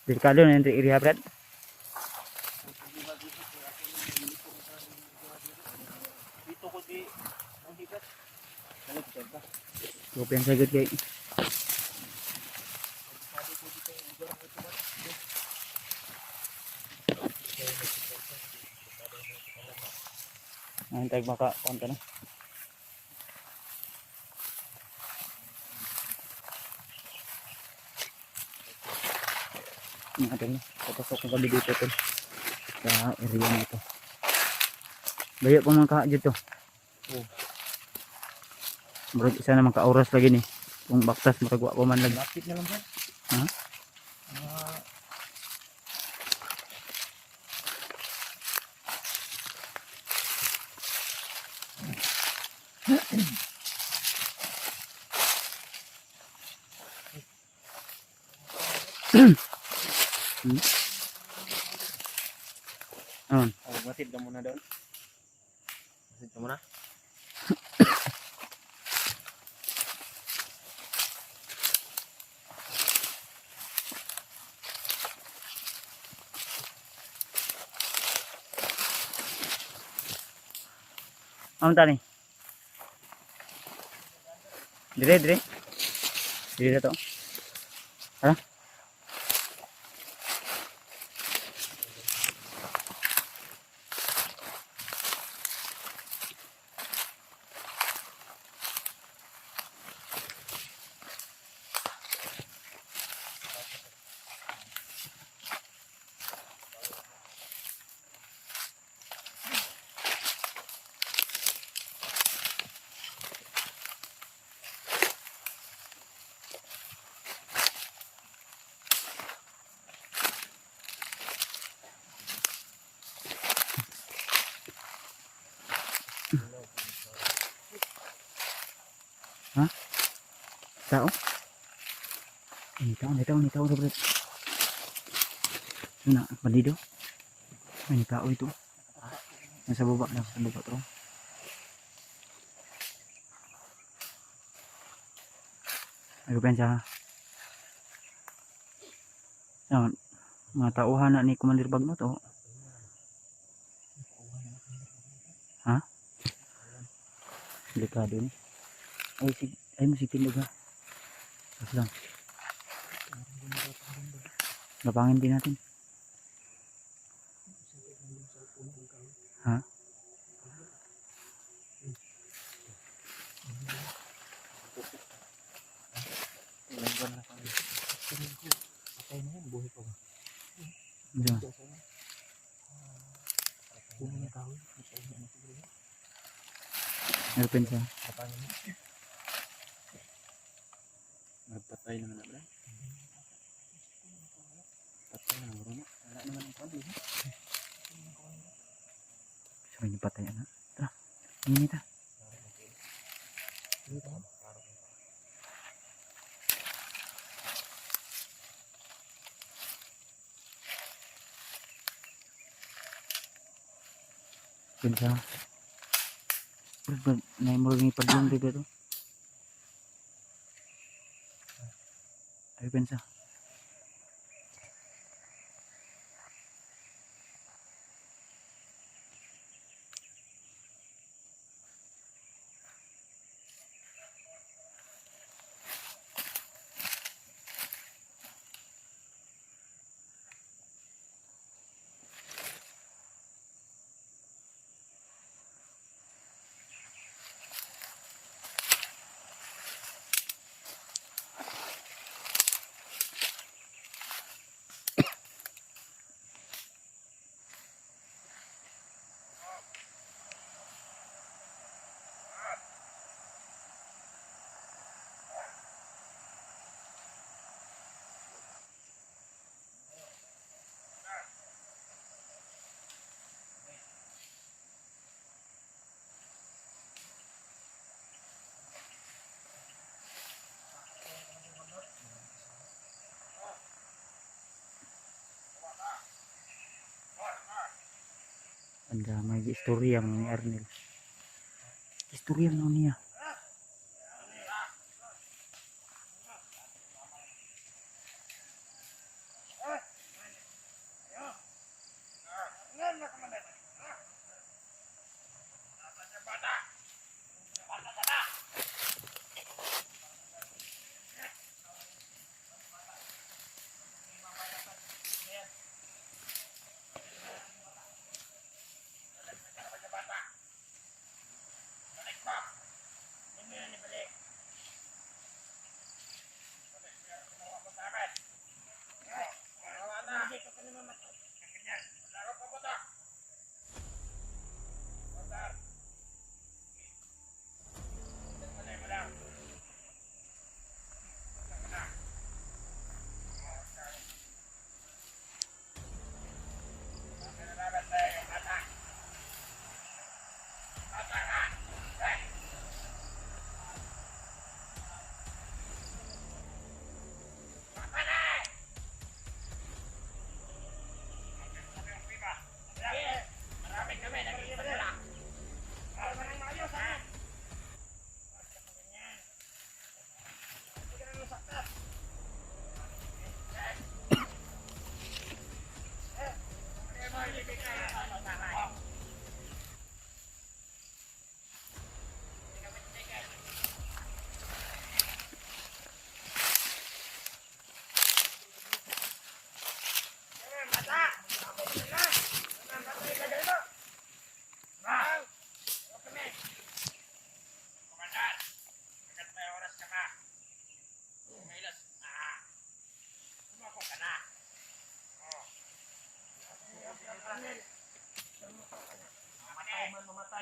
Delikado na yung area, Brad. Dito ko di ang higat. Nalagyan ka. Open sa good kay. Ang tag maka konta na. Natin, papasok ko kami dito tol. Sa area na ito. Bayo pa mga ka dito. Oh. Bro, isa na maka-oras lagi ni. Kung baktas makagawa ko man lagi. Lapit na lang ba? Ha? Ayan. Oh, matid ka muna doon. Matid ka muna. Ang tani. Dire. Dire to. Hala. Ha? Tao? Ini tao bro. Na, bandido. Ini tao itu. Nasa baba to. Ayo pensa. Yan, mga tauhan na ni Commander Bagno to. Ha? Delikado ni. Ay masih tindog ha. Tapos lang. Lapangin din natin. Ha? Ilang buwan na kami. Patay na yan, buhay pa ba? Diyan. Puno na kahoy. Patay na yan siguro. Ayo pensa. Patay na. Nagpatay naman na ba? Patay na naman na. Wala naman ang pandi. Sabi niyo patay na. Tara. Ini ta. Pensa. Bro, naimol ni padung dito to. Ayo pensa. Anda may istorya ni Arnel. Istorya mo niya.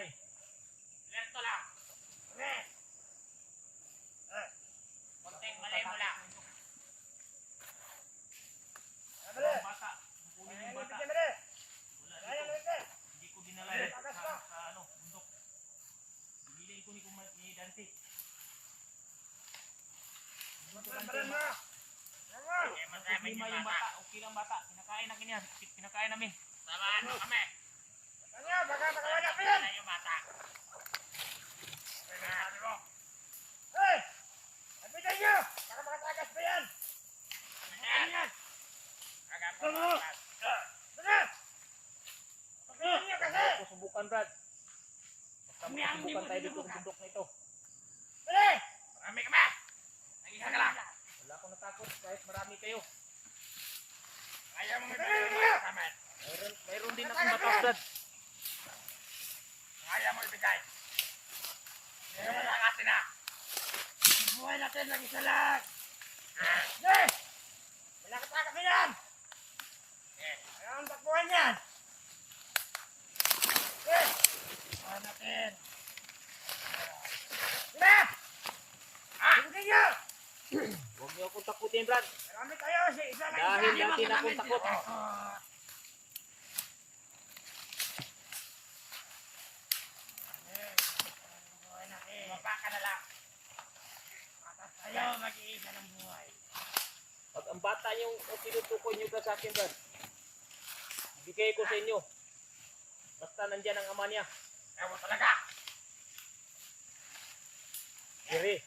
ay. Lerto lang. Okay. Konting malay mo lang. Ang bata. Kunin yung bata. Wala dito. Hindi ko dinala sa ano, bundok. Binili ko ni Dante. Lima yung bata, okay lang bata. Pinakain na ganyan. Pinakain namin. Samaan mo kami. Kanya, baka makawala pa yan. Yung bata. Sabi mo. Hey! Lapitan nyo! Baka makatagas pa yan. Lapitan yan. Ito mo. Ito. Lapitan nyo kasi. Susubukan, Brad. Susubukan tayo dito sa bundok na ito. Dali! Marami ka ba? Nag-isa ka lang. Wala akong natakot kahit marami kayo. Ayaw mo ibigay. Mayroon din akong batas, Brad. Ayaw mo ibigay. Hindi mo nakasin na. Ang buhay natin lang isa lang. Hindi! Wala ka taka sa yan! Ayaw ang takbuhan yan! Hindi! Buhay natin! Hindi! Ibigay nyo! Huwag niyo akong takutin, Brad. Marami tayo, isa lang. Dahil dati na akong takot. Baba ka na lang. Patas tayo, mag-iisa ng buhay. Pag ang bata yung tinutukoy niyo sa akin, Brad, bigay ko sa inyo. Basta nandyan ang ama niya. Ewan talaga. Ray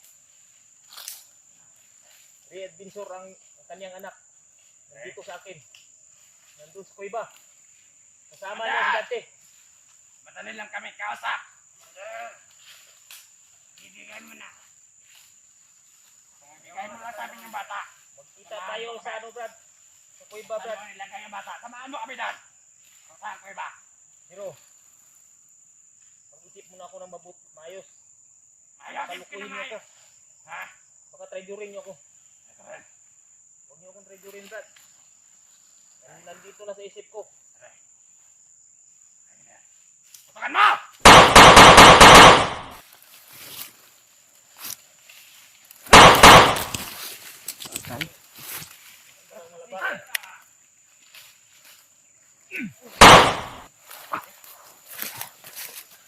Adventure ang kanyang anak. Nandito sa akin. Nandun sa kuiba. Kasama niya si Dante. Madali lang kami kausap. Ibigay mo na. Ibigay mo na sabi ng bata. Magkita tayo sa ano, Brad? Sa kuiba, Brad. Ano ilagay ang bata? Samaan mo kami doon. Saan kuiba? Hero. Mag-isip muna ako ng maayos. Kalukuhin niyo ako. Ha? Baka treasurein niyo ako. Huwag niyo akong treasurein, Brad. Nandito na sa isip ko. Patakan mo! Okay.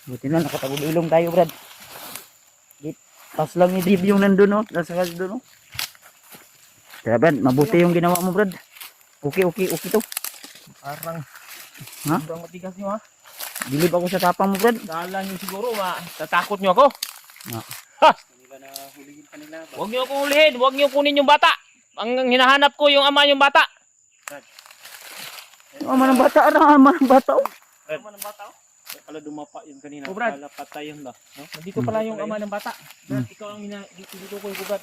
Buti na nakatagod ilong tayo, Brad. Pas lang ni Dave yung nandun, no? Nasa kasi doon, no? Kaya, Brad, mabuti yung ginawa mo, Brad. Okay to. Parang ha? sobrang matigas nyo, ha? Bilib ako sa tapang mo, Brad. Kala nyo siguro, tatakot nyo ako. Ha? Ha! Huwag nyo akong ulihin. Huwag nyo kunin yung bata. Ang hinahanap ko yung ama yung bata. Yung ama ng bata, ama ng bata, oh. Ama ng bata, oh. Pala dumapa yun kanina. Oh, Brad. Pala patay yun ba? No? Nandito pala yung ama ng bata. Brad, ikaw ang dito ko yung Brad.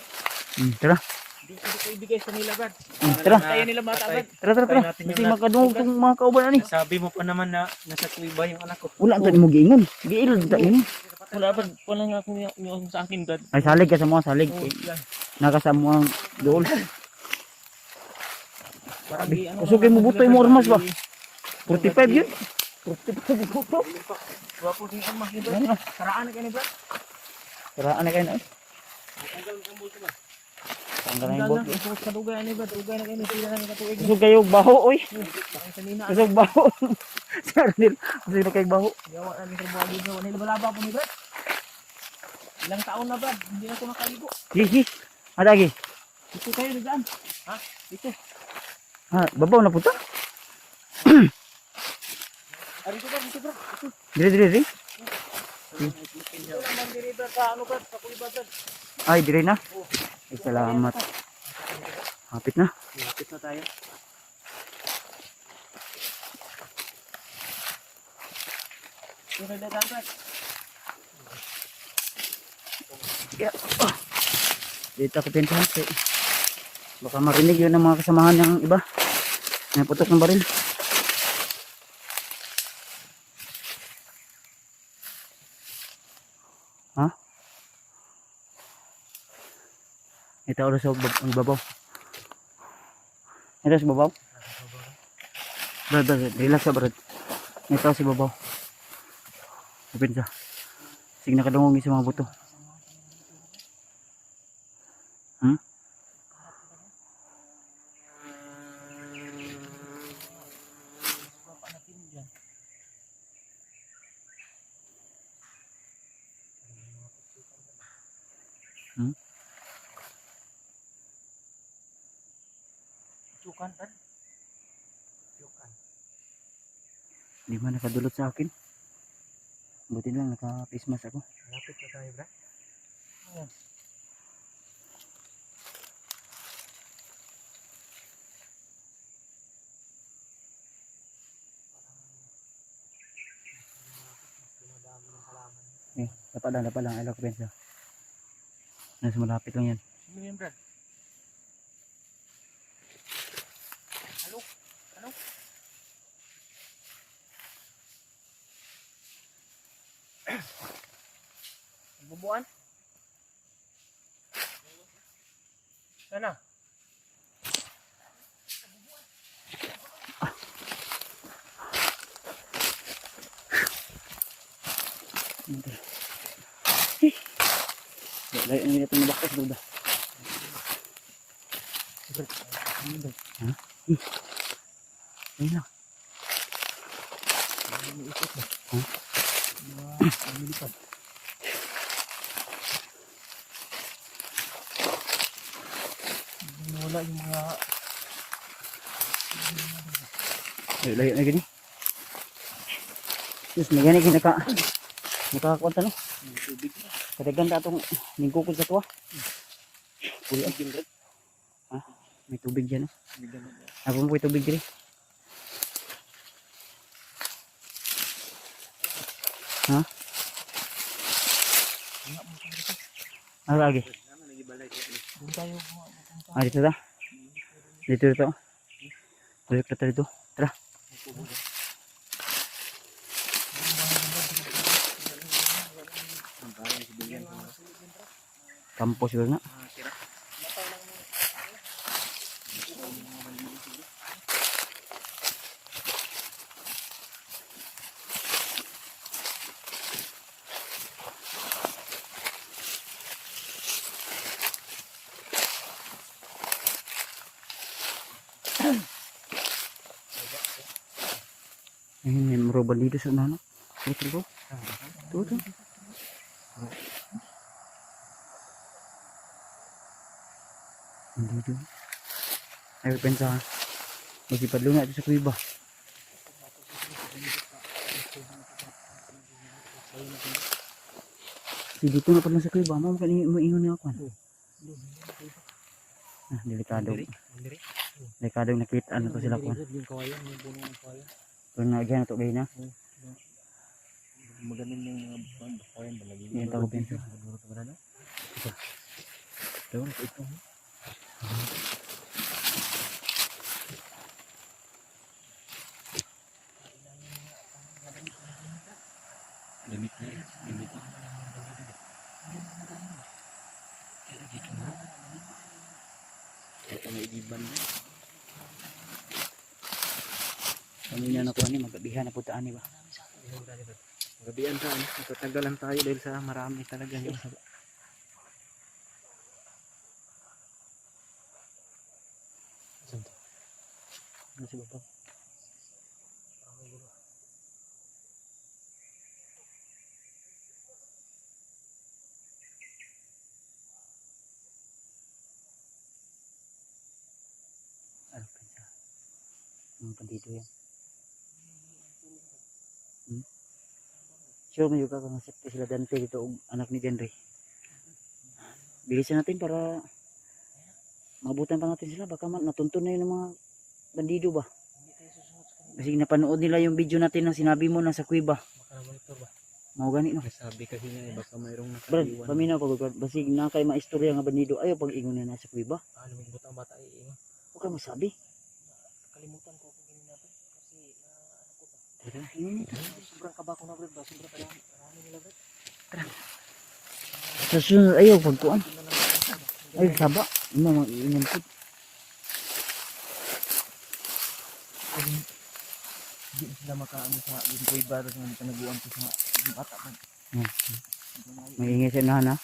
Tara. Hindi ko ibigay sa nila, Brad. Tara. Tayo nila bata, Brad. Tara. Kasi makadungog itong mga kauban na ni. Sabi mo pa naman na nasa kuiba yung anak ko. Wala ang mo giingon. Giil, ini. Wala, Brad. Wala nga akong yung sa akin, Brad. Ay, salig ka sa mga salig. Oh, yan. Nakasama ang dool. Parang Kusugin mo buto yung ormas ba? 45 yun. 45 yung buto. Wapo yung ama, Brad. Karaan na kayo ni Brad. Karaan na kayo na. Tanggal ang bulto ba? Tanggal na yung bolt. Kusog sa dugay ni Brad. Dugay na kayo ni sila ng katuig. Kusog kayo baho, oy. Kanina. Kusog baho. Sir Arnel, kusog na kayo baho. Yawa na ni Brad. Yawa na balaba po ni Brad. Ilang taon na, Brad. Hindi na ako nakaligo. Gigi. Adagi. Dito kayo diyan. Ha? Dito. Ha, babaw na puta. Dito, Brad. Dito, Brad. Dito. Dire. Dito naman diri, Brad. Sa ano, Brad? Sa kuiba, Brad. Ay, dire na. Ay, salamat. Hapit na. Lapit na tayo. Dito na dyan, Brad. Dito ako pintahan. Baka marinig yun ng mga kasamahan ng iba. May putok ng baril. Ha? Ito ulo sa babaw. Ito sa babaw. Brad, relax ka, Brad. Ito si babaw. Kapit ka. Sige nakadungog sa mga buto. Hmm? Hmm? Cukan kan? Cukan. Di man nakadulot sa akin. Buti lang naka-face mask ako. Lapit na tayo, bra. Ayan. Eh, dapat lang. Alak pensa. Nasa malapit lang yan. Sino yan, Brad? Halo? Ano? Bubuan? Sana? Layo na itong nabakas ba? Brad, ano, Brad? Ha? Ayun lang. Umiikot ba? Ha? Lumilipad. Wala yung mga... Layo na gini. Yes, may gani nakakuha no? Tubig na. Katagan ka itong ningkukod sa tuwa. Puli ang Brad. ha? May tubig dyan no? Tubig na. Ako mo po yung tubig dyan. Ha? Ano lagi? Doon tayo. Ah, dito ta? Dito. Balik na tayo dito. Tara. Kampo siguro na. May marobal dito sa nano. Ito ko. Ito. Dito. Ay, pensa. Magsipadlo na ito sa kuiba. Dito na pala sa kuiba. Mama ka maingon niya ako. Ah, delikado. Delikado nakita ano to sila ko. Yung kawayan, yung puno ng kawayan. Pero nagyan to gay na. Magaling yung mga kawayan ba lagi. Yan tao pensa. Daw ito. Limit na. Ito may iban na. Kami na nakuha ni magabihan na putaan ni ba. Magabihan sa ano, matatagalan tayo dahil sa marami talaga yung sa Nasa baba. Ano pensa? Mga pandito yan. Sure mo juga kung safety sila Dante dito og anak ni Henry. Bilisan natin para mabutan pa natin sila baka natuntun na yun ng mga bandido ba. Kasi napanood nila yung video natin na sinabi mo na sa kuiba. baka monitor ba? Mau gani no. Sabi kasi niya baka mayroong Brad, nakaiwan. paminaw pag basig na kay maistorya nga bandido ayo pag ingon na sa kuiba. Lumibot ang bata ay ingon. O ka masabi. Kalimutan ko kung ganun natin kasi ano ko ba? Tara, ingon. Sobrang kaba ko na Brad ba? Sobrang marami nila Brad. Sa sunod ayo pagkuan. Ay saba. Imo mag-inom ko. Hindi sila makaano sa yung kuiba rin ng panaguan ko sa bata man. Maingay siya na ha.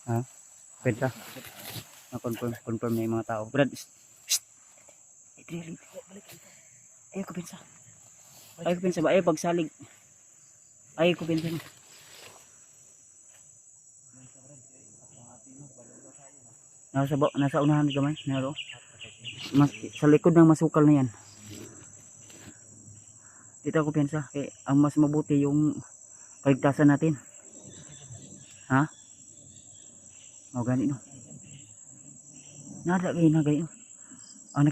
Ha? Pwede na-confirm na yung mga tao. Brad, shh! Really, ayaw ko pinsa. Ayaw ko pinsa ba? Ayaw pagsalig. Ayaw ko pinsa. Nasa unahan gamay. Naro. Sa likod ng masukal na yan. Dito ako pinsa. Ang mas mabuti yung kaligtasan natin. Ha? O gani no. Nada kayo. Ang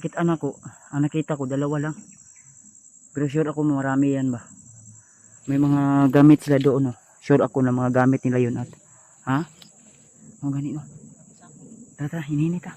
nakita ko dalawa lang. Pero sure ako marami yan ba. May mga gamit sila doon no. Sure ako na mga gamit nila yun at ha? O gani no. Tara, hininita.